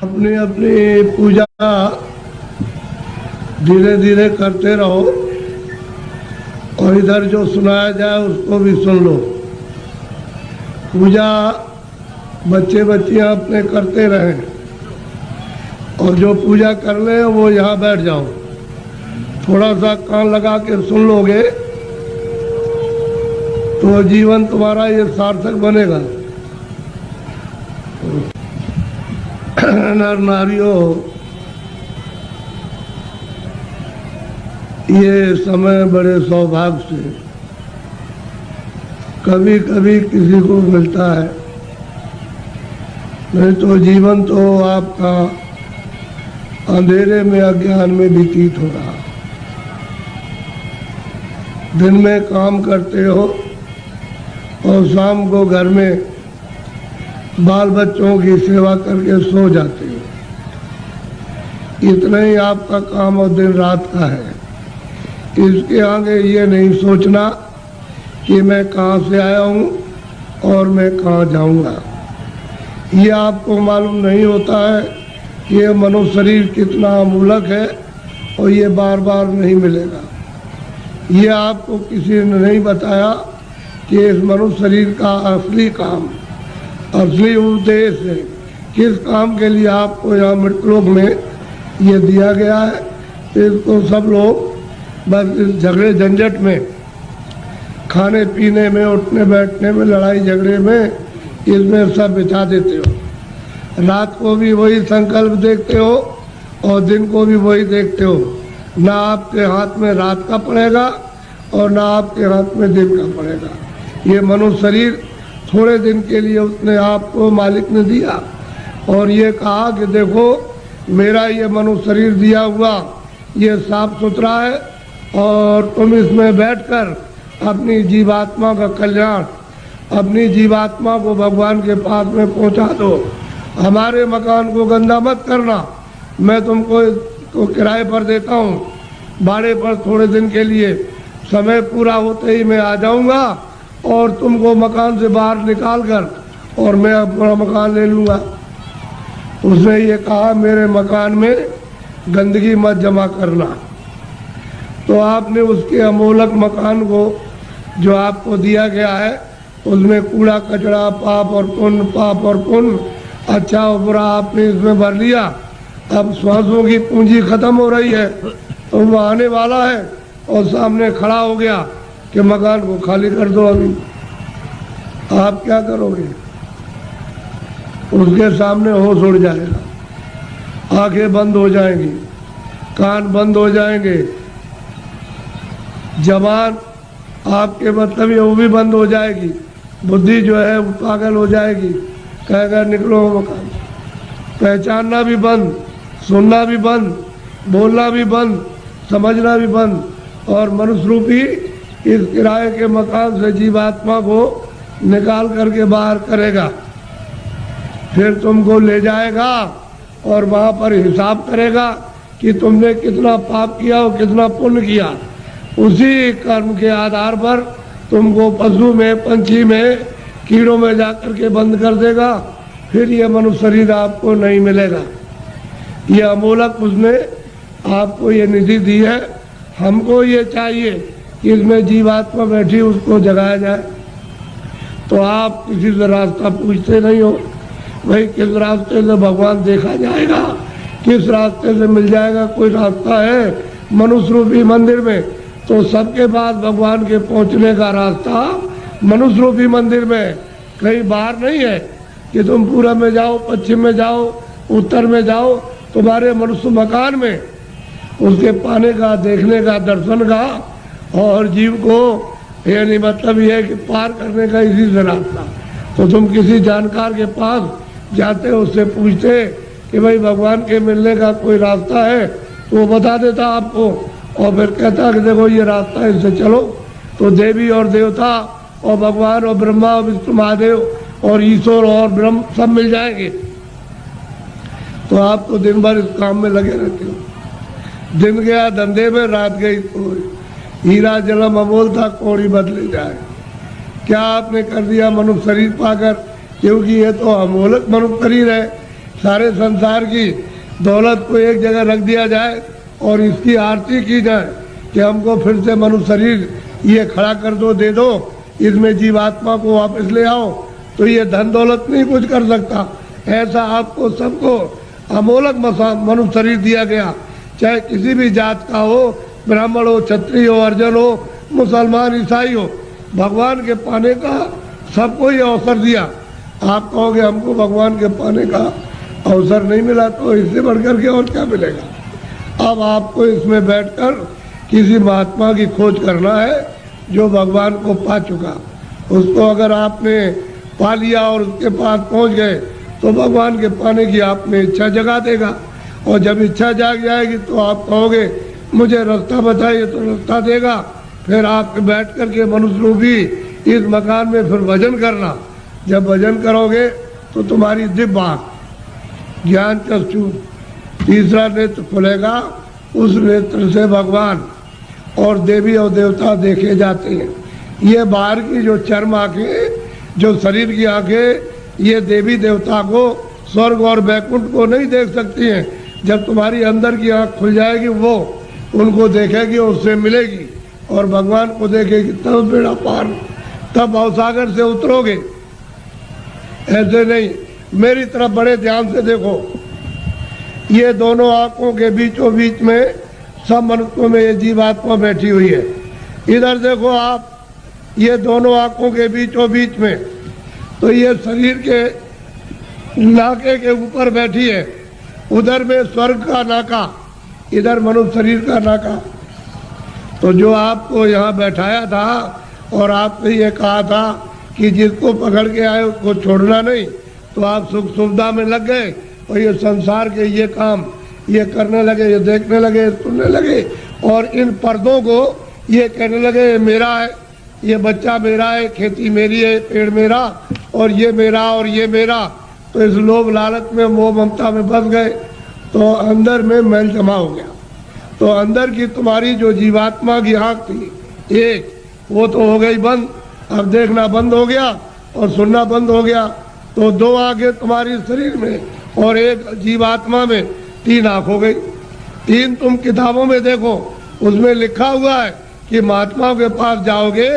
अपनी अपनी पूजा धीरे धीरे करते रहो और इधर जो सुनाया जाए उसको भी सुन लो। पूजा बच्चे बच्चियां अपने करते रहें और जो पूजा कर ले वो यहाँ बैठ जाओ। थोड़ा सा कान लगा के सुन लोगे तो जीवन तुम्हारा ये सार्थक बनेगा। नर नारियों, ये समय बड़े सौभाग्य से कभी कभी किसी को मिलता है, नहीं तो जीवन तो आपका अंधेरे में अज्ञान में व्यतीत हो रहा। दिन में काम करते हो और शाम को घर में बाल बच्चों की सेवा करके सो जाते हो। इतना ही आपका काम और दिन रात का है। इसके आगे ये नहीं सोचना कि मैं कहाँ से आया हूँ और मैं कहाँ जाऊँगा। ये आपको मालूम नहीं होता है कि ये मनुष्य शरीर कितना अमूलक है और ये बार बार नहीं मिलेगा। ये आपको किसी ने नहीं बताया कि इस मनुष्य शरीर का असली काम, असली उद्देश्य है, किस काम के लिए आपको यहाँ मृतलोक में ये दिया गया है। इसको सब लोग बस इस झगड़े झंझट में, खाने पीने में, उठने बैठने में, लड़ाई झगड़े में, इसमें सब बिता देते हो। रात को भी वही संकल्प देखते हो और दिन को भी वही देखते हो। ना आपके हाथ में रात का पड़ेगा और ना आपके हाथ में दिन का पड़ेगा। ये मनुष्य शरीर थोड़े दिन के लिए उसने आपको मालिक ने दिया और ये कहा कि देखो मेरा ये मनुष्य शरीर दिया हुआ ये साफ सुथरा है और तुम इसमें बैठकर अपनी जीवात्मा का कल्याण, अपनी जीवात्मा को भगवान के पास में पहुंचा दो। हमारे मकान को गंदा मत करना। मैं तुमको किराए पर देता हूँ, भाड़े पर थोड़े दिन के लिए। समय पूरा होते ही मैं आ जाऊँगा और तुमको मकान से बाहर निकाल कर और मैं अपना मकान ले लूँगा। उसने ये कहा मेरे मकान में गंदगी मत जमा करना। तो आपने उसके अमोलक मकान को जो आपको दिया गया है उसमें कूड़ा कचरा, पाप और पुण्य, पाप और पुण्य, अच्छा और बुरा आपने इसमें भर लिया। अब श्वासों की पूंजी खत्म हो रही है तो वो आने वाला है और सामने खड़ा हो गया कि मकान को खाली कर दो। अभी आप क्या करोगे? उसके सामने होश उड़ जाएगा, आंखें बंद हो जाएंगी, कान बंद हो जाएंगे, जबान आपके मतलब वो भी बंद हो जाएगी, बुद्धि जो है वो पागल हो जाएगी, कहेगा निकलो मकान। पहचानना भी बंद, सुनना भी बंद, बोलना भी बंद, समझना भी बंद और मनुष्य रूपी इस किराए के मकान से जीवात्मा को निकाल करके बाहर करेगा। फिर तुमको ले जाएगा और वहाँ पर हिसाब करेगा कि तुमने कितना पाप किया और कितना पुण्य किया। उसी कर्म के आधार पर तुमको पशु में, पंछी में, कीड़ों में जाकर के बंद कर देगा। फिर ये मनुष्य शरीर आपको नहीं मिलेगा। ये अमोलक उसने आपको ये निधि दी है। हमको ये चाहिए कि इसमें जीवात्मा बैठी उसको जगाया जाए। तो आप किसी से रास्ता पूछते नहीं हो, भाई किस रास्ते से भगवान देखा जाएगा, किस रास्ते से मिल जाएगा। कोई रास्ता है मनुष्य रूपी मंदिर में, तो सबके पास भगवान के पहुंचने का रास्ता मनुष्य रूपी मंदिर में, कहीं बाहर नहीं है कि तुम पूरब में जाओ, पश्चिम में जाओ, उत्तर में जाओ। तुम्हारे मनुष्य मकान में उसके पाने का, देखने का, दर्शन का और जीव को ये नहीं मतलब ये है कि पार करने का इसी से रास्ता। तो तुम किसी जानकार के पास जाते हो, उससे पूछते कि भाई भगवान के मिलने का कोई रास्ता है, तो वो बता देता आपको और फिर कहता कि देखो ये रास्ता है, इससे चलो। तो देवी और देवता और भगवान और ब्रह्मा और विष्णु महादेव और ईश्वर और ब्रह्म सब मिल जाएंगे। तो आप तो दिन भर इस काम में लगे रहते हो। दिन गया धंधे में, रात गई कोई। हीरा जलम अमोल था, कौड़ी बदले जाए। क्या आपने कर दिया मनुष्य शरीर पाकर, क्योंकि ये तो अमोलक मनुष्य शरीर है। सारे संसार की दौलत को एक जगह रख दिया जाए और इसकी आरती की जाए कि हमको फिर से मनुष्य शरीर ये खड़ा कर दो, दे दो, इसमें जीवात्मा को वापस ले आओ, तो ये धन दौलत नहीं कुछ कर सकता। ऐसा आपको सबको अमोलक मनुष्य शरीर दिया गया, चाहे किसी भी जात का हो, ब्राह्मण हो, क्षत्रिय हो, अर्जन हो, मुसलमान, ईसाई हो, भगवान के पाने का सबको ये अवसर दिया। आप कहोगे हमको भगवान के पाने का अवसर नहीं मिला, तो इससे बढ़कर के और क्या मिलेगा। अब आपको इसमें बैठकर किसी महात्मा की खोज करना है जो भगवान को पा चुका। उसको अगर आपने पा लिया और उसके पास पहुंच गए तो भगवान के पाने की आप में इच्छा जगा देगा, और जब इच्छा जाग जाएगी तो आप कहोगे मुझे रास्ता बताइए, तो रास्ता देगा। फिर आप बैठ कर के मनुष्य रूपी इस मकान में फिर भजन करना। जब भजन करोगे तो तुम्हारी दिव्य आँख, ज्ञान चक्षु, तीसरा नेत्र खुलेगा, उस नेत्र से भगवान और देवी और देवता देखे जाते हैं। ये बाहर की जो चर्म आंखें, जो शरीर की आंखें, ये देवी देवता को, स्वर्ग और वैकुंठ को नहीं देख सकती हैं। जब तुम्हारी अंदर की आंख खुल जाएगी वो उनको देखेगी, उससे मिलेगी और भगवान को देखेगी, तब बेड़ा पार, तब भवसागर से उतरोगे। ऐसे नहीं, मेरी तरफ बड़े ध्यान से देखो। ये दोनों आंखों के बीचों बीच में सब मनुष्यों में ये जीवात्मा बैठी हुई है। इधर देखो आप, ये दोनों आंखों के बीचों बीच में, तो ये शरीर के नाके के ऊपर बैठी है। उधर में स्वर्ग का नाका, इधर मनुष्य शरीर का नाका। तो जो आपको यहाँ बैठाया था और आपने ये कहा था कि जिसको पकड़ के आए उसको छोड़ना नहीं, तो आप सुख सुविधा में लग गए और ये संसार के ये काम ये करने लगे, ये देखने लगे, सुनने लगे, और इन पर्दों को ये कहने लगे ये मेरा है, ये बच्चा मेरा है, खेती मेरी है, पेड़ मेरा, और ये मेरा और ये मेरा। तो इस लोभ लालच में, मोह ममता में बस गए, तो अंदर में मैल जमा हो गया। तो अंदर की तुम्हारी जो जीवात्मा की आँख थी एक, वो तो हो गई बंद। अब देखना बंद हो गया और सुनना बंद हो गया। तो दो आंखें तुम्हारी शरीर में और एक जीवात्मा में, तीन आँख हो गई। तीन तुम किताबों में देखो, उसमें लिखा हुआ है कि महात्माओं के पास जाओगे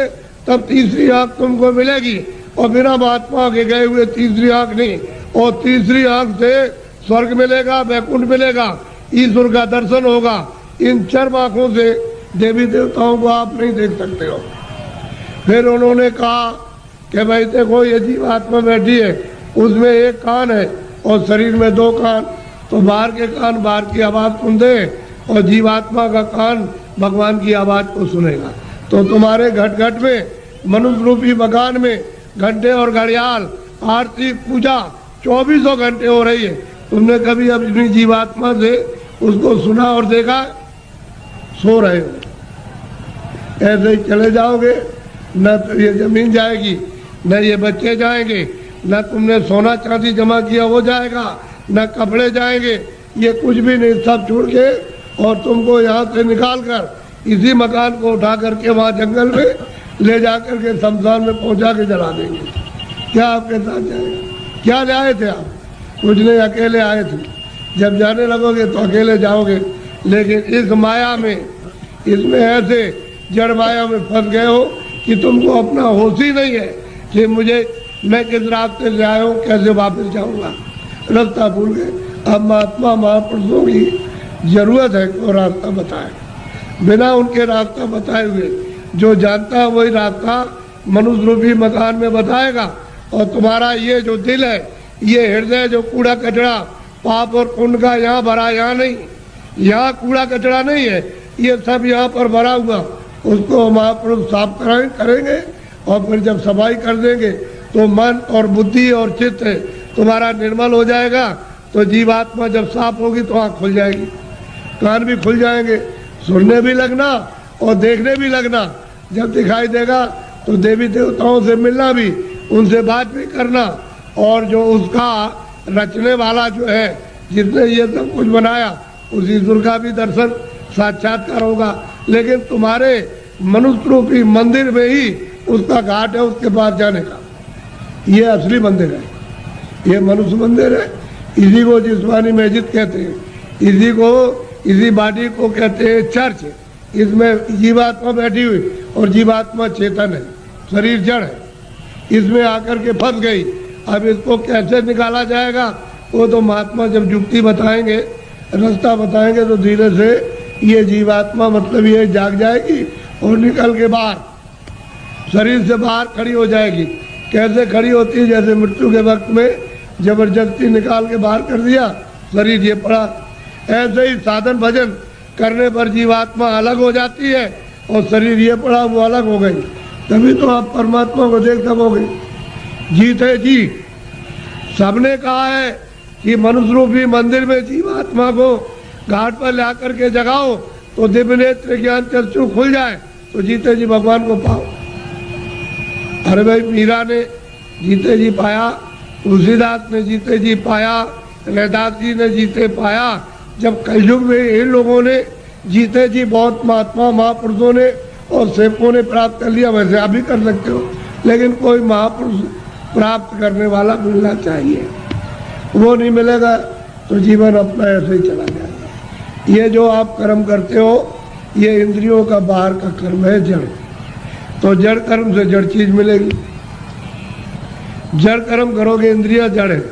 तब तीसरी आँख तुमको मिलेगी, और बिना महात्मा के गए हुए तीसरी आँख नहीं। और तीसरी आँख से स्वर्ग मिलेगा, वैकुंठ मिलेगा, ईश्वर का दर्शन होगा। इन चर्म आँखों से देवी देवताओं को आप नहीं देख सकते हो। फिर उन्होंने कहा कि भाई देखो ये जीवात्मा बैठी है, उसमें एक कान है और शरीर में दो कान, तो बाहर के कान बाहर की आवाज़ सुनते और जीवात्मा का कान भगवान की आवाज़ को सुनेगा। तो तुम्हारे घट घट में, मनुष्य रूपी मकान में घंटे और घड़ियाल, आरती, पूजा 24 घंटे हो रही है। तुमने कभी अपनी जीवात्मा से उसको सुना और देखा? सो रहे हो, ऐसे ही चले जाओगे। न तो ये जमीन जाएगी, न ये बच्चे जाएंगे, न तुमने सोना चांदी जमा किया वो जाएगा, न कपड़े जाएंगे, ये कुछ भी नहीं, सब छोड़ के और तुमको यहाँ से निकाल कर इसी मकान को उठा करके वहाँ जंगल में ले जा करके शमशान में पहुँचा के जला देंगे। क्या आपके साथ जाएगा? क्या ले आए थे आप? कुछ नहीं, अकेले आए थे। जब जाने लगोगे तो अकेले जाओगे। लेकिन इस माया में, इसमें ऐसे जड़ माया में फंस गए हो कि तुमको अपना होश ही नहीं है कि मैं किस रास्ते से आया हूँ, कैसे वापस जाऊँगा, रास्ता भूल गए। अब महात्मा महापुरुषों की जरूरत है कि वो रास्ता बताए। बिना उनके रास्ता बताए हुए जो जानता है वही रास्ता मनुष्य रूपी मकान में बताएगा। और तुम्हारा ये जो दिल है, ये हृदय जो कूड़ा कचरा पाप और पुण्य का यहाँ भरा, यहाँ नहीं, यहाँ कूड़ा कचरा नहीं है, ये सब यहाँ पर भरा हुआ, उसको महापुरुष साफ करेंगे। और फिर जब सफाई कर देंगे तो मन और बुद्धि और चित्त तुम्हारा निर्मल हो जाएगा। तो जीवात्मा जब साफ होगी तो आँख खुल जाएगी, कान भी खुल जाएंगे, सुनने भी लगना और देखने भी लगना। जब दिखाई देगा तो देवी देवताओं से मिलना भी, उनसे बात भी करना, और जो उसका रचने वाला जो है, जिसने ये सब कुछ बनाया, उस ईश्वर का भी दर्शन साक्षात्कार होगा। लेकिन तुम्हारे मनुष्य रूपी मंदिर में ही उसका घाट है, उसके पास जाने का। ये असली मंदिर है, ये मनुष्य मंदिर है, इसी को जिस्मानी मस्जिद कहते हैं, इसी बॉडी को कहते हैं चर्च। इसमें जीवात्मा बैठी हुई और जीवात्मा चेतन है, शरीर जड़ है, इसमें आकर के फंस गई। अब इसको कैसे निकाला जाएगा वो तो महात्मा जब युक्ति बताएंगे, रास्ता बताएंगे, तो धीरे से ये जीवात्मा मतलब ये जाग जाएगी और निकल के बाहर शरीर से बाहर खड़ी हो जाएगी। कैसे खड़ी होती है? जैसे मृत्यु के वक्त में जबरदस्ती निकाल के बाहर कर दिया, शरीर ये पड़ा। ऐसे ही साधन भजन करने पर जीवात्मा अलग हो जाती है और शरीर ये पड़ा वो अलग हो गई। तभी तो आप परमात्मा को देख सकोगे। जीते जी सबने कहा है कि मनुष्य रूपी मंदिर में जीवात्मा को घाट पर ला करके जगाओ तो दिव्य नेत्र ज्ञान चक्षु खुल जाए तो जीते जी भगवान को पाओ। अरे भाई, मीरा ने जीते जी पाया, तुलसीदास ने जीते जी पाया, रैदास जी ने जीते पाया। जब कलयुग में इन लोगों ने जीते जी बहुत महात्मा महापुरुषों ने और सेवकों ने प्राप्त कर लिया, वैसे आप भी कर सकते हो, लेकिन कोई महापुरुष प्राप्त करने वाला मिलना चाहिए। वो नहीं मिलेगा तो जीवन अपना ऐसे ही चला जाएगा। ये जो आप कर्म करते हो ये इंद्रियों का बाहर का कर्म है, जड़। तो जड़ कर्म से जड़ चीज मिलेगी। जड़ कर्म करोगे, इंद्रिया जड़ है,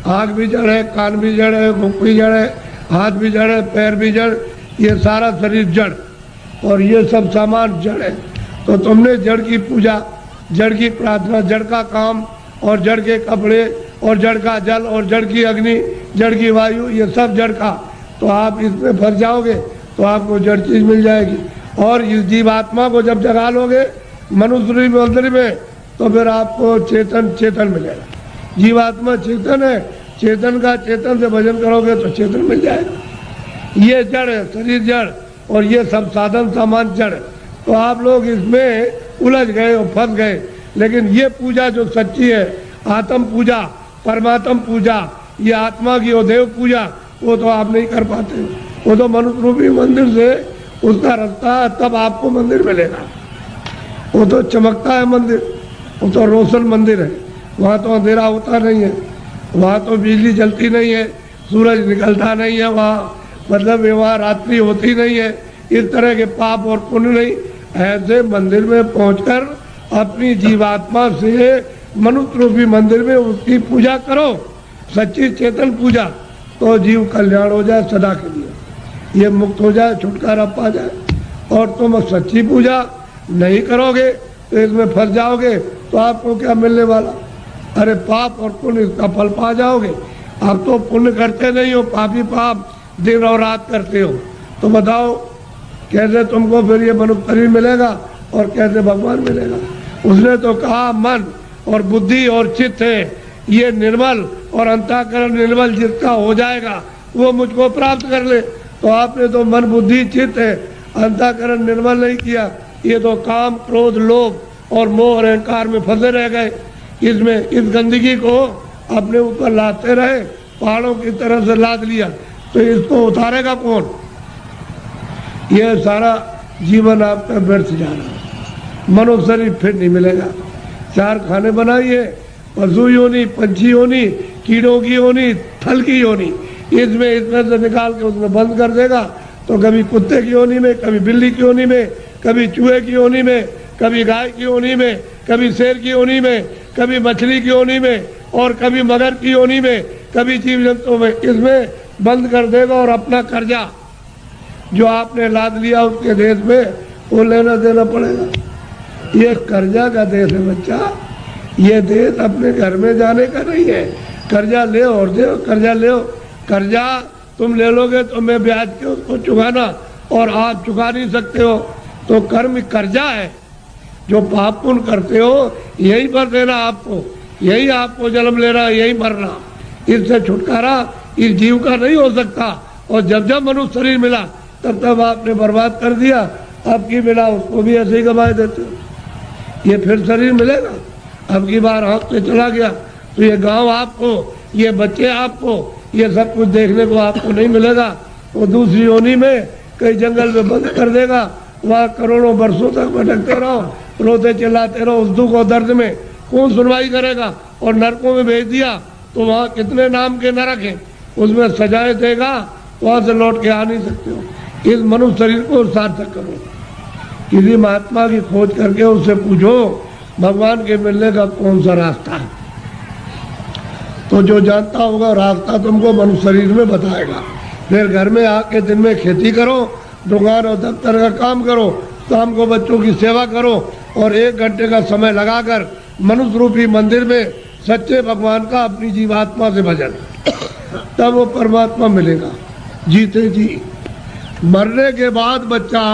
आँख भी जड़ है, कान भी जड़ है, मुख भी जड़ है, हाथ भी जड़ है, पैर भी जड़, ये सारा शरीर जड़ और ये सब सामान जड़ है। तो तुमने जड़ की पूजा, जड़ की प्रार्थना, जड़ का काम और जड़ के कपड़े और जड़ का जल और जड़ की अग्नि, जड़ की वायु, ये सब जड़ का, तो आप इसमें फंस जाओगे तो आपको जड़ चीज मिल जाएगी। और इस जीवात्मा को जब जगा लोगे मनुष्य मंदिर में तो फिर आपको चेतन मिलेगा। जीवात्मा चेतन है, चेतन का चेतन से भजन करोगे तो चेतन मिल जाएगा। ये जड़ है, शरीर जड़ और ये सब साधन सामान जड़। तो आप लोग इसमें उलझ गए और फंस गए। लेकिन ये पूजा जो सच्ची है, आत्म पूजा, परमात्म पूजा, ये आत्मा की और देव पूजा, वो तो आप नहीं कर पाते। वो तो मनुष्य रूपी मंदिर से उसका रास्ता, तब आपको मंदिर मिलेगा। वो तो चमकता है मंदिर, वो तो रोशन मंदिर है, वहाँ तो अंधेरा होता नहीं है, वहाँ तो बिजली जलती नहीं है, सूरज निकलता नहीं है, वहाँ मतलब वहाँ रात्रि होती नहीं है, इस तरह के पाप और पुण्य नहीं। ऐसे मंदिर में पहुंचकर अपनी जीवात्मा से मनुष्य रूपी मंदिर में उसकी पूजा करो, सच्ची चेतन पूजा, तो जीव कल्याण हो जाए सदा के लिए, ये मुक्त हो जाए, छुटकारा पा जाए। और तुम सच्ची पूजा नहीं करोगे तो इसमें फंस जाओगे तो आपको क्या मिलने वाला? अरे पाप और पुण्य का फल पा जाओगे। आप तो पुण्य करते नहीं हो, पापी पाप दिन और रात करते हो, तो बताओ कैसे तुमको फिर ये मनुष्य शरीर मिलेगा और कैसे भगवान मिलेगा? उसने तो कहा मन और बुद्धि और चित्त है ये निर्मल और अंतःकरण निर्मल जिसका हो जाएगा वो मुझको प्राप्त कर ले। तो आपने तो मन बुद्धि चित्त है, अंतःकरण निर्मल नहीं किया, ये तो काम क्रोध लोभ और मोह और अहंकार में फंसे रह गए। इसमें इस गंदगी को अपने ऊपर लाते रहे, पहाड़ों की तरह से लाद लिया, तो इसको उतारेगा कौन? ये सारा जीवन आपका व्यर्थ जा रहा है, मनो शरीर फिर नहीं मिलेगा। चार खाने बनाइए, पशु योनि, पंछी योनि, कीड़ों की योनि, थल की योनि, इसमें से निकाल के उसमें बंद कर देगा तो कभी कुत्ते की योनि में, कभी बिल्ली की योनि में, कभी चूहे की योनि में, कभी गाय की योनि में, कभी शेर की योनि में, कभी मछली की योनि में और कभी मगर की योनि में, कभी जीव जंतुओं में, इसमें बंद कर देगा। और अपना कर्जा जो आपने लाद लिया उसके देश में वो लेना देना पड़ेगा। ये कर्जा का देश है बच्चा, ये देश अपने घर में जाने का नहीं है। कर्जा ले और दे, कर्जा ले, कर्जा तुम ले लोगे तो मैं ब्याज के उसको चुकाना और आप चुका नहीं सकते हो, तो कर्म कर्जा है। जो पाप पुण्य करते हो यही पर देना आपको, यही आपको जन्म लेना, यही मरना, इससे छुटकारा इस जीव का नहीं हो सकता। और जब जब मनुष्य शरीर मिला तब तब आपने बर्बाद कर दिया, अब की मिला उसको भी ऐसे ही गंवाए देते हो। ये फिर शरीर मिलेगा, अब की बार हाथ से चला गया तो ये गांव आपको, ये बच्चे आपको, ये सब कुछ देखने को आपको नहीं मिलेगा। वो दूसरी योनि में कई जंगल में बंद कर देगा, वहाँ करोड़ों वर्षों तक भटकते रहो, रोते चिल्लाते रहो, उस दुख और दर्द में कौन सुनवाई करेगा? और नरकों में भेज दिया तो वहाँ कितने नाम के नरक हैं, उसमें सजाएं देगा, वहां से लौट के आ नहीं सकते हो। इस मनुष्य शरीर को सार्थक करो। किसी महात्मा की खोज करके उससे पूछो भगवान के मिलने का कौन सा रास्ता है, तो जो जानता होगा रास्ता तुमको मनुष्य शरीर में बताएगा। फिर घर में आके दिन में खेती करो, दुकान और दफ्तर का काम करो, शाम को बच्चों की सेवा करो और 1 घंटे का समय लगाकर मनुष्य रूपी मंदिर में सच्चे भगवान का अपनी जीवात्मा से भजन, तब वो परमात्मा मिलेगा। जीते जी मरने के बाद बच्चा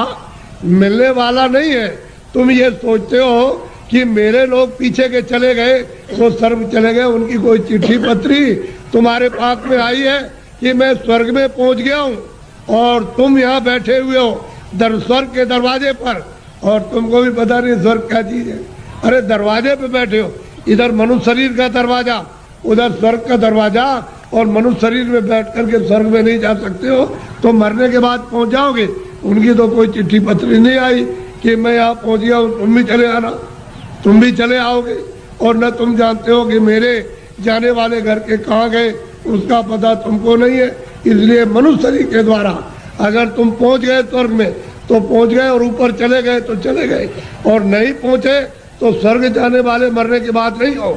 मिलने वाला नहीं है। तुम ये सोचते हो कि मेरे लोग पीछे के चले गए तो स्वर्ग चले गए, उनकी कोई चिट्ठी पत्री तुम्हारे पास में आई है कि मैं स्वर्ग में पहुंच गया हूं और तुम यहाँ बैठे हुए हो स्वर्ग के दरवाजे पर, और तुमको भी पता नहीं स्वर्ग क्या चीज है। अरे दरवाजे पे बैठे हो, इधर मनुष्य शरीर का दरवाजा, उधर स्वर्ग का दरवाजा, और मनुष्य शरीर में बैठ करके स्वर्ग में नहीं जा सकते हो तो मरने के बाद पहुंच जाओगे। उनकी तो कोई चिट्ठी पत्री नहीं आई कि मैं यहाँ पहुंच गया हूँ, तुम भी चले आना, तुम भी चले आओगे। और न तुम जानते हो कि मेरे जाने वाले घर के कहाँ गए, उसका पता तुमको नहीं है। इसलिए मनुष्य शरीर के द्वारा अगर तुम पहुंच गए स्वर्ग में तो पहुंच गए, और ऊपर चले गए तो चले गए, और नहीं पहुंचे तो स्वर्ग जाने वाले मरने के बाद नहीं हो।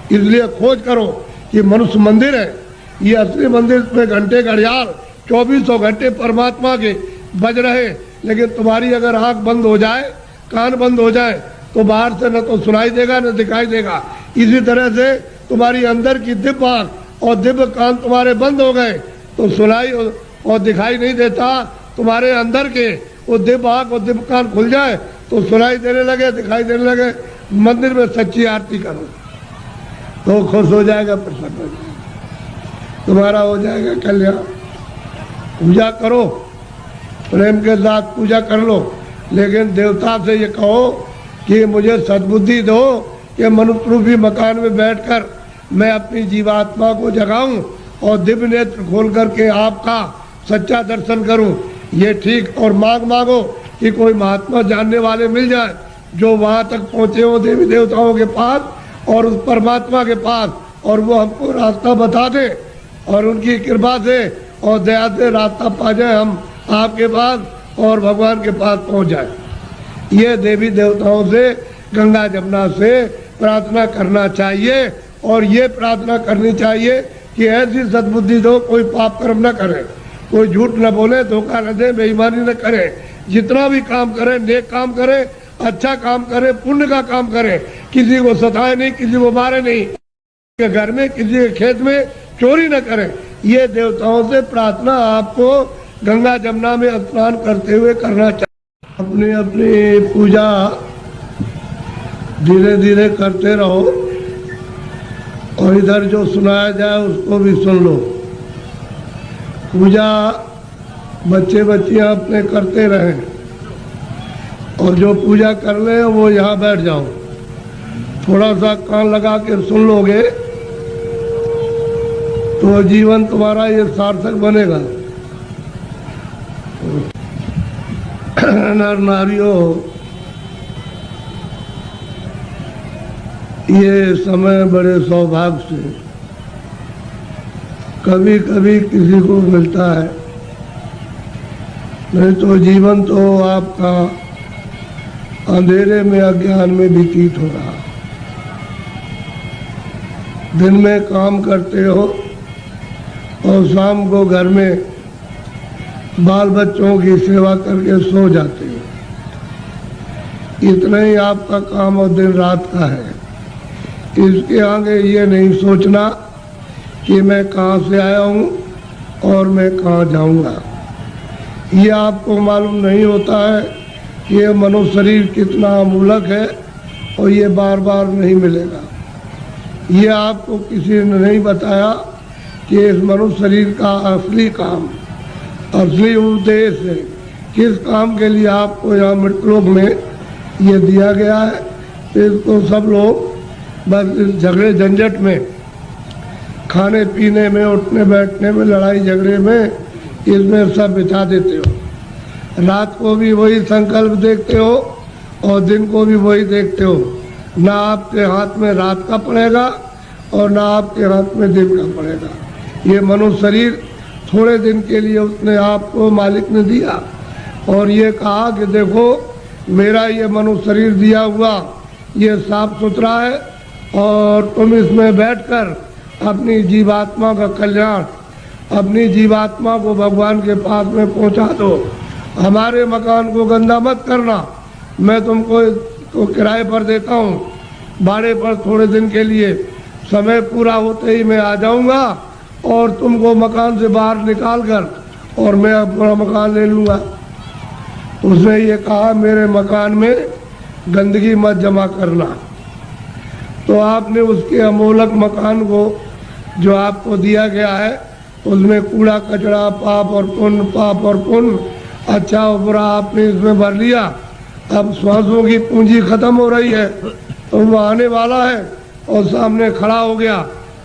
इसलिए खोज करो कि मनुष्य मंदिर है, ये असली मंदिर में घंटे घड़ियाल 2400 घंटे परमात्मा के बज रहे। लेकिन तुम्हारी अगर आंख बंद हो जाए, कान बंद हो जाए, तो बाहर से न तो सुनाई देगा न दिखाई देगा। इसी तरह से तुम्हारी अंदर की दिव्य आंख और दिव्य कान तुम्हारे बंद हो गए तो सुनाई और दिखाई नहीं देता। तुम्हारे अंदर के वो दिव्य आंख और दिव्य कान खुल जाए तो सुनाई देने लगे, दिखाई देने लगे। मंदिर में सच्ची आरती करो तो खुश हो जाएगा, प्रसन्न हो जाएगा, तुम्हारा हो जाएगा कल्याण। पूजा करो, प्रेम के साथ पूजा कर लो, लेकिन देवता से ये कहो कि मुझे सद्बुद्धि दो कि मनुष्य रूपी मकान में बैठकर मैं अपनी जीवात्मा को जगाऊं और दिव्य नेत्र खोल करके आपका सच्चा दर्शन करूं। ये ठीक, और मांगो कि कोई महात्मा जानने वाले मिल जाए जो वहां तक पहुंचे हो देवी देवताओं के पास और उस परमात्मा के पास, और वो हमको रास्ता बता दे और उनकी कृपा से और दया से रास्ता पा जाए हम आपके पास और भगवान के पास पहुंच जाए। ये देवी देवताओं से, गंगा जमुना से प्रार्थना करना चाहिए, और ये प्रार्थना करनी चाहिए कि ऐसी सद्बुद्धि दो कोई पाप कर्म न करे, कोई झूठ न बोले, धोखा न दे, बेईमानी न करे। जितना भी काम करे, नेक काम करे, अच्छा काम करे, पुण्य का काम करे, किसी को सताए नहीं, किसी को मारे नहीं, के घर में किसी के खेत में चोरी न करे। ये देवताओं से प्रार्थना आपको गंगा जमुना में स्नान करते हुए करना चाहिए। अपनी अपनी पूजा धीरे धीरे करते रहो, और इधर जो सुनाया जाए उसको भी सुन लो। पूजा बच्चे बच्चियां अपने करते रहें, और जो पूजा कर ले वो यहाँ बैठ जाओ, थोड़ा सा कान लगा के सुन लोगे तो जीवन तुम्हारा ये सार्थक बनेगा। नर नारियों, ये समय बड़े सौभाग्य से कभी कभी किसी को मिलता है, नहीं तो जीवन तो आपका अंधेरे में, अज्ञान में व्यतीत हो रहा। दिन में काम करते हो और शाम को घर में बाल बच्चों की सेवा करके सो जाते हो। इतना ही आपका काम और दिन रात का है। इसके आगे ये नहीं सोचना कि मैं कहाँ से आया हूँ और मैं कहाँ जाऊँगा। ये आपको मालूम नहीं होता है कि ये मनुष्य शरीर कितना अमूलक है और ये बार बार नहीं मिलेगा। ये आपको किसी ने नहीं बताया कि इस मनुष्य शरीर का असली काम, असली उद्देश्य है, किस काम के लिए आपको यहाँ मृतलोक में ये दिया गया है। इसको सब लोग बस इस झगड़े झंझट में, खाने पीने में, उठने बैठने में, लड़ाई झगड़े में, इसमें सब बिता देते हो। रात को भी वही संकल्प देखते हो और दिन को भी वही देखते हो। ना आपके हाथ में रात का पड़ेगा और ना आपके हाथ में दिन का पड़ेगा। ये मनुष्य शरीर थोड़े दिन के लिए उसने आपको मालिक ने दिया और ये कहा कि देखो मेरा ये मनुष्य शरीर दिया हुआ ये साफ सुथरा है और तुम इसमें बैठकर अपनी जीवात्मा का कल्याण, अपनी जीवात्मा को भगवान के पास में पहुंचा दो। हमारे मकान को गंदा मत करना, मैं तुमको किराए पर देता हूँ, भाड़े पर थोड़े दिन के लिए, समय पूरा होते ही मैं आ जाऊँगा और तुमको मकान से बाहर निकाल कर और मैं अपना मकान ले लूँगा। उसने ये कहा मेरे मकान में गंदगी मत जमा करना। तो आपने उसके अमोलक मकान को जो आपको दिया गया है उसमें कूड़ा कचरा, पाप और पुण्य, अच्छा और बुरा आपने इसमें भर लिया। अब श्वासों की पूंजी खत्म हो रही है तो वो आने वाला है और सामने खड़ा हो गया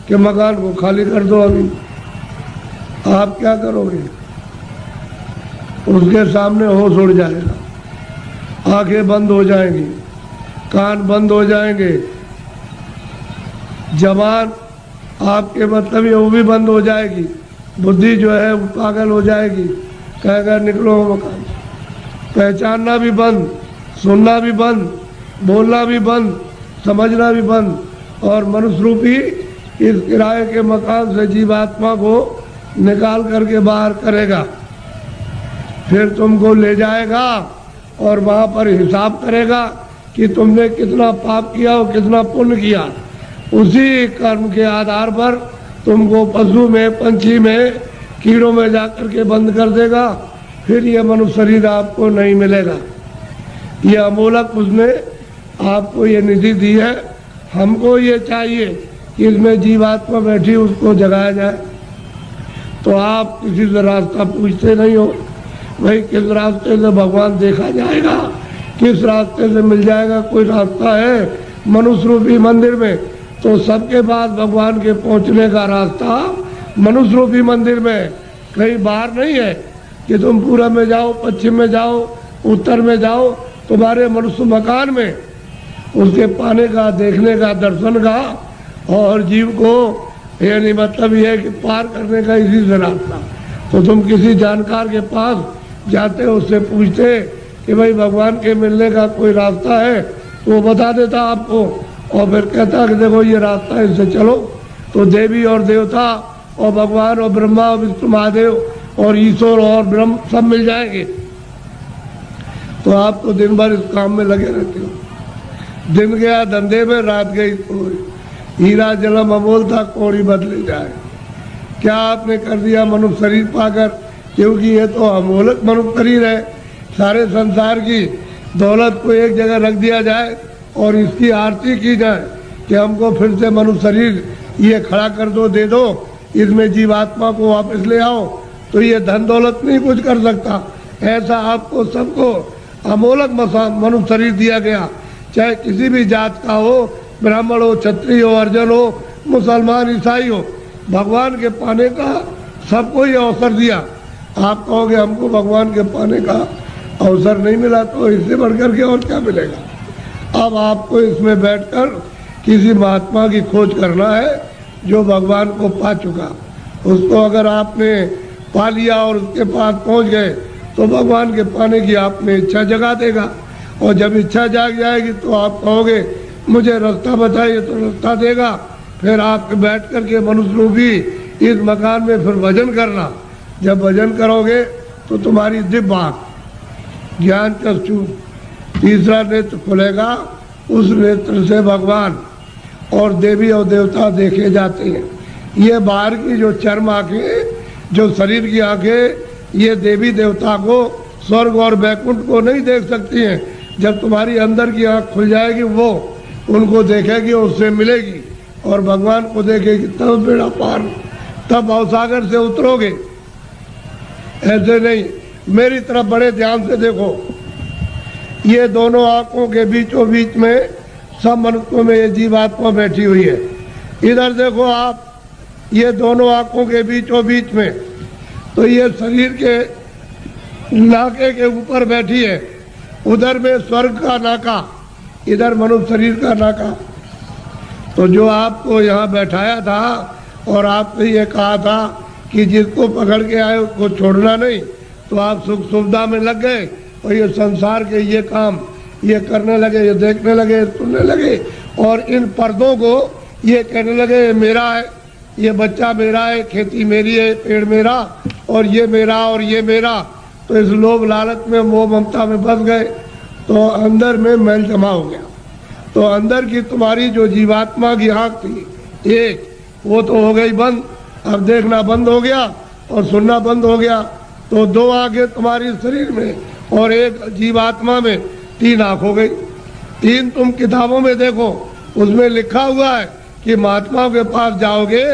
कि मकान को खाली कर दो। अभी आप क्या करोगे? उसके सामने होश उड़ जाएगा, आंखें बंद हो जाएंगी, कान बंद हो जाएंगे, जबान आपके मतलब ये वो भी बंद हो जाएगी, बुद्धि जो है वो पागल हो जाएगी, कहेगा निकलो मकान। पहचानना भी बंद, सुनना भी बंद, बोलना भी बंद, समझना भी बंद। और मनुष्य रूपी इस किराए के मकान से जीवात्मा को निकाल करके बाहर करेगा, फिर तुमको ले जाएगा और वहाँ पर हिसाब करेगा कि तुमने कितना पाप किया और कितना पुण्य किया। उसी कर्म के आधार पर तुमको पशु में, पंछी में, कीड़ों में जाकर के बंद कर देगा। फिर ये मनुष्य शरीर आपको नहीं मिलेगा। ये अमोलक उसने आपको ये निधि दी है। हमको ये चाहिए कि इसमें जीवात्मा बैठी उसको जगाया जाए। तो आप किसी से रास्ता पूछते नहीं हो, भाई किस रास्ते से भगवान देखा जाएगा, किस रास्ते से मिल जाएगा। कोई रास्ता है मनुष्य रूपी मंदिर में? तो सबके पास भगवान के पहुंचने का रास्ता मनुष्य रूपी मंदिर में, कहीं बाहर नहीं है कि तुम पूरब में जाओ, पश्चिम में जाओ, उत्तर में जाओ। तुम्हारे मनुष्य मकान में उसके पाने का, देखने का, दर्शन का और जीव को यानी मतलब ये है कि पार करने का इसी से रास्ता। तो तुम किसी जानकार के पास जाते हो, उससे पूछते कि भाई भगवान के मिलने का कोई रास्ता है, तो वो बता देता आपको और फिर कहता कि देखो ये रास्ता है, इससे चलो। तो देवी और देवता और भगवान और ब्रह्मा और विष्णु महादेव और ईश्वर और ब्रह्म सब मिल जाएंगे। तो आप तो दिन भर इस काम में लगे रहते हो। दिन गया धंधे में, रात गई सोई। हीरा जलम अमोल था, कौड़ी बदले जाए। क्या आपने कर दिया मनुष्य शरीर पाकर? क्योंकि ये तो अमोलक मनुष्य शरीर है। सारे संसार की दौलत को एक जगह रख दिया जाए और इसकी आरती की जाए कि हमको फिर से मनुष्य शरीर ये खड़ा कर दो, दे दो, इसमें जीवात्मा को वापस ले आओ, तो ये धन दौलत नहीं कुछ कर सकता। ऐसा आपको सबको अमोलक मनुष्य शरीर दिया गया, चाहे किसी भी जात का हो, ब्राह्मण हो, क्षत्रिय हो, अर्जन हो, मुसलमान, ईसाई हो। भगवान के पाने का सबको ये अवसर दिया। आप कहोगे हमको भगवान के पाने का अवसर नहीं मिला, तो इससे बढ़कर के और क्या मिलेगा। अब आपको इसमें बैठकर किसी महात्मा की खोज करना है जो भगवान को पा चुका। उसको अगर आपने पा लिया और उसके पास पहुंच गए तो भगवान के पाने की आप में इच्छा जगा देगा। और जब इच्छा जाग जाएगी तो आप कहोगे मुझे रास्ता बताइए, तो रास्ता देगा। फिर आप बैठ करके मनुष्य रूपी इस मकान में फिर भजन करना। जब भजन करोगे तो तुम्हारी दिव्य आँख, ज्ञान चक्षु, तीसरा नेत्र खुलेगा। उस नेत्र से भगवान और देवी और देवता देखे जाते हैं। ये बाहर की जो चर्म आंखें, जो शरीर की आंखें, ये देवी देवता को, स्वर्ग और वैकुंठ को नहीं देख सकती हैं। जब तुम्हारी अंदर की आंख खुल जाएगी वो उनको देखेगी, उससे मिलेगी और भगवान को देखेगी, तब बेड़ा पार, तब भवसागर से उतरोगे। ऐसे नहीं। मेरी तरफ बड़े ध्यान से देखो। ये दोनों आंखों के बीचों बीच में सब मनुष्यों में ये जीवात्मा बैठी हुई है। इधर देखो आप, ये दोनों आंखों के बीचों बीच में, तो ये शरीर के नाके के ऊपर बैठी है। उधर में स्वर्ग का नाका, इधर मनुष्य शरीर का नाका। तो जो आपको यहाँ बैठाया था और आपने ये कहा था कि जिसको पकड़ के आए उसको छोड़ना नहीं, तो आप सुख सुविधा में लग गए और ये संसार के ये काम ये करने लगे, ये देखने लगे, सुनने लगे और इन पर्दों को ये कहने लगे ये मेरा है, ये बच्चा मेरा है, खेती मेरी है, पेड़ मेरा और ये मेरा और ये मेरा। तो इस लोभ लालच में मोह ममता में फंस गए तो अंदर में मैल जमा हो गया। तो अंदर की तुम्हारी जो जीवात्मा की आँख थी एक, वो तो हो गई बंद, अब देखना बंद हो गया और सुनना बंद हो गया। तो दो आंखें तुम्हारी शरीर में और एक जीवात्मा में, तीन आँख हो गई। तीन तुम किताबों में देखो, उसमें लिखा हुआ है कि महात्माओं के पास जाओगे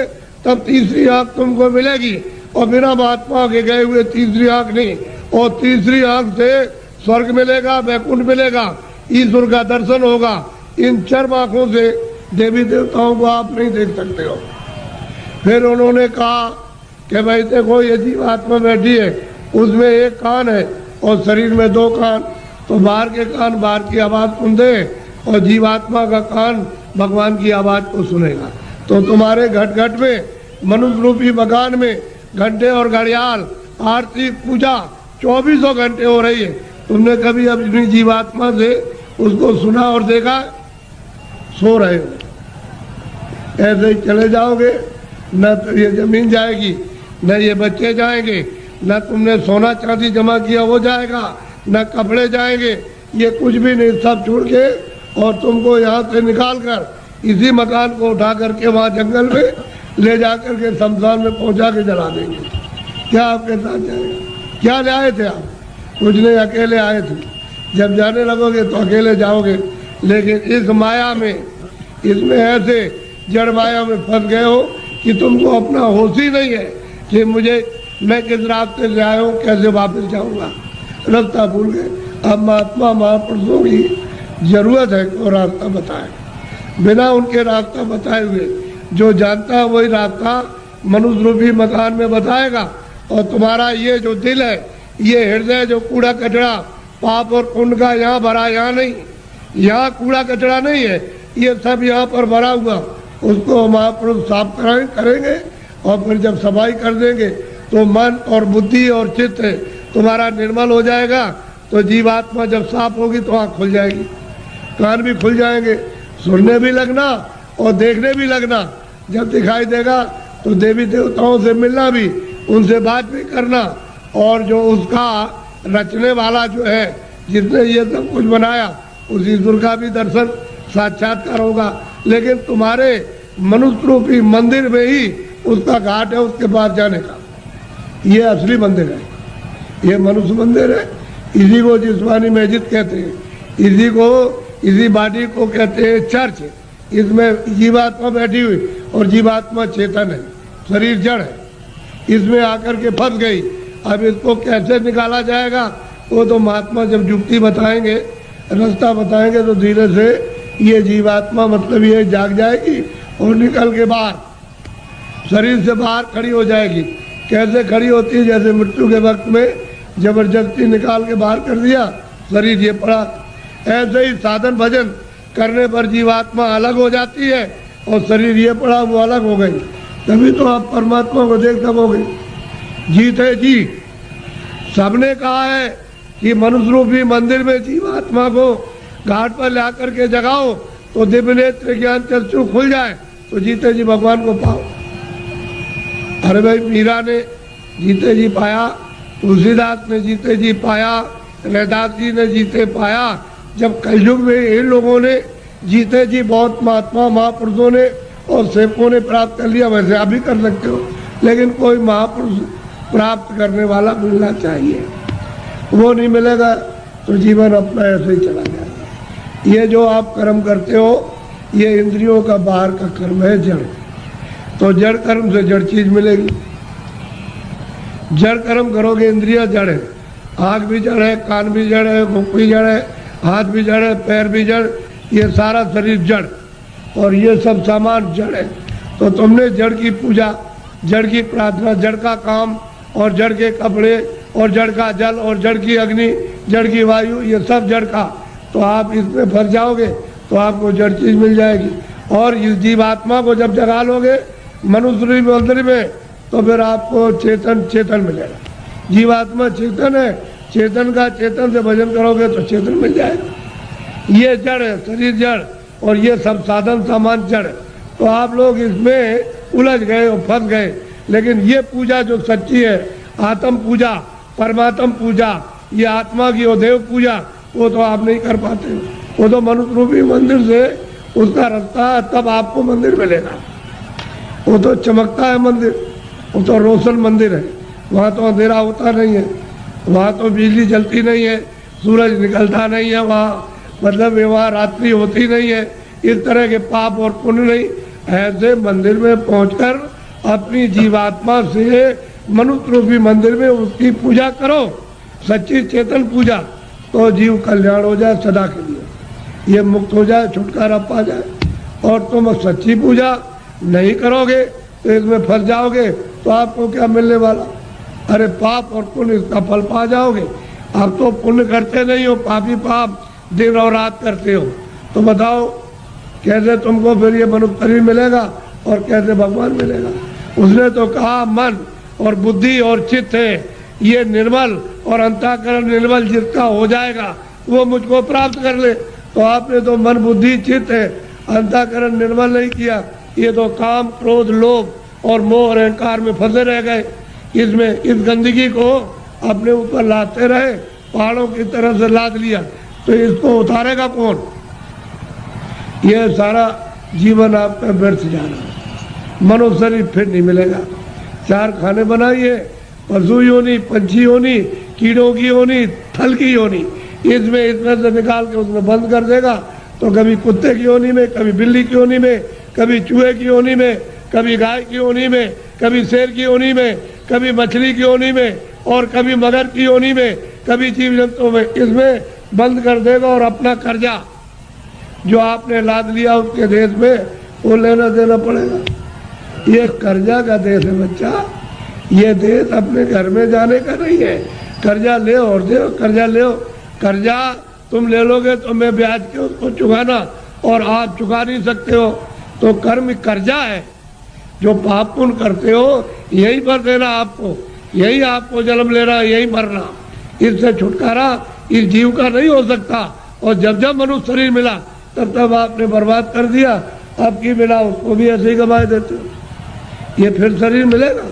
तब तीसरी आँख तुमको मिलेगी और बिना महात्मा के गए हुए तीसरी आँख नहीं। और तीसरी आँख से स्वर्ग मिलेगा, वैकुंठ मिलेगा, ईश्वर का दर्शन होगा। इन चर्म आँखों से देवी देवताओं को आप नहीं देख सकते हो। फिर उन्होंने कहा कि भाई देखो ये जीवात्मा बैठी है, उसमें एक कान है और शरीर में दो कान, तो बाहर के कान बाहर की आवाज़ सुनते और जीवात्मा का कान भगवान की आवाज़ को सुनेगा। तो तुम्हारे घट घट में मनुष्य रूपी मकान में घंटे और घड़ियाल आरती पूजा 2400 घंटे हो रही है। तुमने कभी अपनी जीवात्मा से उसको सुना और देखा? सो रहे हो, ऐसे ही चले जाओगे, न तो ये जमीन जाएगी, न ये बच्चे जाएंगे, न तुमने सोना चांदी जमा किया वो जाएगा, न कपड़े जाएंगे, ये कुछ भी नहीं, सब छोड़ के और तुमको यहाँ से निकाल कर इसी मकान को उठा करके वहाँ जंगल में ले जा करके शमशान में पहुँचा के जला देंगे। क्या आपके साथ जाएगा? क्या ले आए थे आप? कुछ नहीं, अकेले आए थे। जब जाने लगोगे तो अकेले जाओगे, लेकिन इस माया में, इसमें ऐसे जड़ माया में फंस गए हो कि तुमको अपना होश ही नहीं है कि मैं किस रास्ते से आया हूँ, कैसे वापस जाऊँगा, रास्ता भूल गए। अब महात्मा महापुरुषों की जरूरत है कि वो रास्ता बताए। बिना उनके रास्ता बताए हुए जो जानता है वही रास्ता मनुष्य रूपी मकान में बताएगा। और तुम्हारा ये जो दिल है, ये हृदय जो कूड़ा कचरा पाप और पुण्य का यहाँ भरा, यहाँ नहीं, यहाँ कूड़ा कचरा नहीं है, ये सब यहाँ पर भरा हुआ, उसको महापुरुष साफ करेंगे और फिर जब सफाई कर देंगे तो मन और बुद्धि और चित्त तुम्हारा निर्मल हो जाएगा। तो जीवात्मा जब साफ होगी तो आँख खुल जाएगी, कान भी खुल जाएंगे, सुनने भी लगना और देखने भी लगना। जब दिखाई देगा तो देवी देवताओं से मिलना भी, उनसे बात भी करना, और जो उसका रचने वाला जो है, जिसने ये सब कुछ बनाया, उस ईश्वर का भी दर्शन साक्षात्कार होगा। लेकिन तुम्हारे मनुष्य रूपी मंदिर में ही उसका घाट है, उसके पास जाने का। ये असली मंदिर है, ये मनुष्य मंदिर है। इसी को जिस्मानी मस्जिद कहते हैं, इसी बॉडी को कहते हैं चर्च। इसमें जीवात्मा बैठी हुई और जीवात्मा चेतन है, शरीर जड़ है, इसमें आकर के फंस गई। अब इसको कैसे निकाला जाएगा वो तो महात्मा जब युक्ति बताएंगे, रास्ता बताएंगे, तो धीरे से ये जीवात्मा मतलब ये जाग जाएगी और निकल के बाहर शरीर से बाहर खड़ी हो जाएगी। कैसे खड़ी होती है? जैसे मृत्यु के वक्त में जबरदस्ती निकाल के बाहर कर दिया, शरीर ये पड़ा। ऐसे ही साधन भजन करने पर जीवात्मा अलग हो जाती है और शरीर ये पड़ा वो अलग हो गई। तभी तो आप परमात्मा को देख सकोगे। जीत है जी, सबने कहा है कि मनुष्य रूपी मंदिर में जीवात्मा को घाट पर ला करके जगाओ तो दिव्य नेत्र ज्ञान चक्षु खुल जाए, तो जीते जी भगवान को पाओ। अरे भाई, मीरा ने जीते जी पाया, तुलसीदास ने जीते जी पाया, रैदास जी ने जीते पाया। जब कलयुग में इन लोगों ने जीते जी बहुत महात्मा महापुरुषों ने और सेवकों ने प्राप्त कर लिया, वैसे आप भी कर सकते हो। लेकिन कोई महापुरुष प्राप्त करने वाला मिलना चाहिए, वो नहीं मिलेगा तो जीवन अपना ऐसे ही चला जाएगा। ये जो आप कर्म करते हो ये इंद्रियों का बाहर का कर्म है, जड़। तो जड़ कर्म से जड़ चीज मिलेगी। जड़ कर्म करोगे, इंद्रिया जड़ है, आँख भी जड़ है, कान भी जड़ है, मुख भी जड़ है, हाथ भी जड़ है, पैर भी जड़, ये सारा शरीर जड़ और ये सब सामान जड़ है। तो तुमने जड़ की पूजा, जड़ की प्रार्थना, जड़ का काम और जड़ के कपड़े और जड़ का जल और जड़ की अग्नि, जड़ की वायु, ये सब जड़ का, तो आप इसमें फंस जाओगे तो आपको जड़ चीज मिल जाएगी। और इस जीवात्मा को जब जगा लोगे मनुष्य मंदिर में, तो फिर आपको चेतन चेतन मिलेगा। जीवात्मा चेतन है, चेतन का चेतन से भजन करोगे तो चेतन मिल जाएगा। ये जड़ है, शरीर जड़, और ये सब साधन सामान जड़ है। तो आप लोग इसमें उलझ गए और फंस गए। लेकिन ये पूजा जो सच्ची है, आत्म पूजा, परमात्म पूजा, ये आत्मा की और देव पूजा, वो तो आप नहीं कर पाते। वो तो मनुष्य रूपी मंदिर से उसका रास्ता है, तब आपको मंदिर मिलेगा। वो तो चमकता है मंदिर, वो तो रोशन मंदिर है। वहाँ तो अंधेरा होता नहीं है, वहाँ तो बिजली जलती नहीं है, सूरज निकलता नहीं है, वहाँ मतलब वहाँ रात्रि होती नहीं है, इस तरह के पाप और पुण्य नहीं। ऐसे मंदिर में पहुंचकर अपनी जीवात्मा से मनुष्य रूपी मंदिर में उसकी पूजा करो, सच्ची चेतन पूजा, तो जीव कल्याण हो जाए सदा के लिए, ये मुक्त हो जाए, छुटकारा पा जाए। और तुम सच्ची पूजा नहीं करोगे तो इसमें फंस जाओगे, तो आपको क्या मिलने वाला? अरे पाप और पुण्य इसका फल पा जाओगे। आप तो पुण्य करते नहीं हो, पापी पाप दिन और रात करते हो। तो बताओ कैसे तुमको फिर ये मनुष्य शरीर मिलेगा और कैसे भगवान मिलेगा? उसने तो कहा मन और बुद्धि और चित्त है ये निर्मल, और अंतःकरण निर्मल जिसका हो जाएगा वो मुझको प्राप्त कर ले। तो आपने तो मन बुद्धि चित्त है, अंतःकरण निर्मल नहीं किया। ये तो काम क्रोध लोभ और मोह और अहंकार में फंसे रह गए। इसमें इस गंदगी को अपने ऊपर लाते रहे, पहाड़ों की तरफ से लाद लिया, तो इसको उतारेगा कौन? यह सारा जीवन आपका व्यर्थ जा रहा है। मनुष्य शरीर फिर नहीं मिलेगा। चार खाने बनाइए, पशु योनि, पंछी योनि, कीड़ों की योनि, थल की योनि, इसमें से निकाल के उसमें बंद कर देगा। तो कभी कुत्ते की योनि में, कभी बिल्ली की योनि में, कभी चूहे की योनि में, कभी गाय की योनि में, कभी शेर की योनि में, कभी मछली की योनि में, और कभी मगर की योनि में, कभी जीव जंतुओं में, इसमें बंद कर देगा। और अपना कर्जा जो आपने लाद लिया उसके देश में, वो लेना देना पड़ेगा। ये कर्जा का देश है बच्चा, ये देश अपने घर में जाने का नहीं है। कर्जा ले और दे, कर्जा ले, कर्जा तुम ले लोगे तो मैं ब्याज के उसको चुकाना, और आप चुका नहीं सकते हो। तो कर्म कर्जा है, जो पाप पुण्य करते हो यही पर देना आपको, यही आपको जन्म लेना, यही मरना। इससे छुटकारा इस जीव का नहीं हो सकता। और जब जब मनुष्य शरीर मिला तब तब आपने बर्बाद कर दिया। अब की मिला उसको भी ऐसे ही गंवाए देते हो। ये फिर शरीर मिलेगा,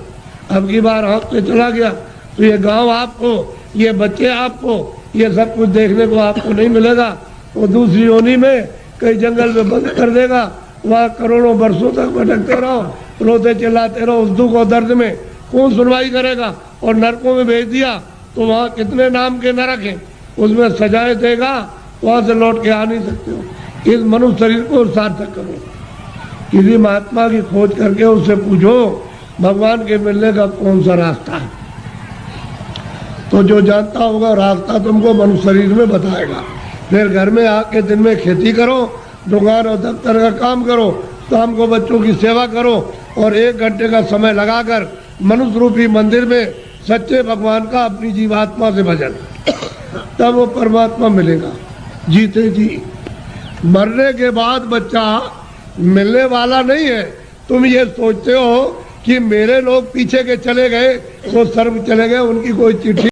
अब की बार हाथ से चला गया तो ये गांव आपको, ये बच्चे आपको, ये सब कुछ देखने को आपको नहीं मिलेगा। वो दूसरी योनि में कई जंगल में बंद कर देगा, वहाँ करोड़ों वर्षों तक भटकते रहो, रोते चिल्लाते रहो, उस दुख और दर्द में कौन सुनवाई करेगा? और नरकों में भेज दिया तो वहाँ कितने नाम के नरक हैं, उसमें सजाएं देगा, वहाँ से लौट के आ नहीं सकते हो। इस मनुष्य शरीर को सार्थक करो, किसी महात्मा की खोज करके उससे पूछो भगवान के मिलने का कौन सा रास्ता है। तो जो जानता होगा रास्ता तुमको मनुष्य शरीर में बताएगा। फिर घर में आके दिन में खेती करो, दुकान और दफ्तर का काम करो, शाम को बच्चों की सेवा करो, और 1 घंटे का समय लगाकर मनुष्य रूपी मंदिर में सच्चे भगवान का अपनी जीवात्मा से भजन, तब वो परमात्मा मिलेगा जीते जी। मरने के बाद बच्चा मिलने वाला नहीं है। तुम ये सोचते हो कि मेरे लोग पीछे के चले गए, वो सर्व चले गए, उनकी कोई चिट्ठी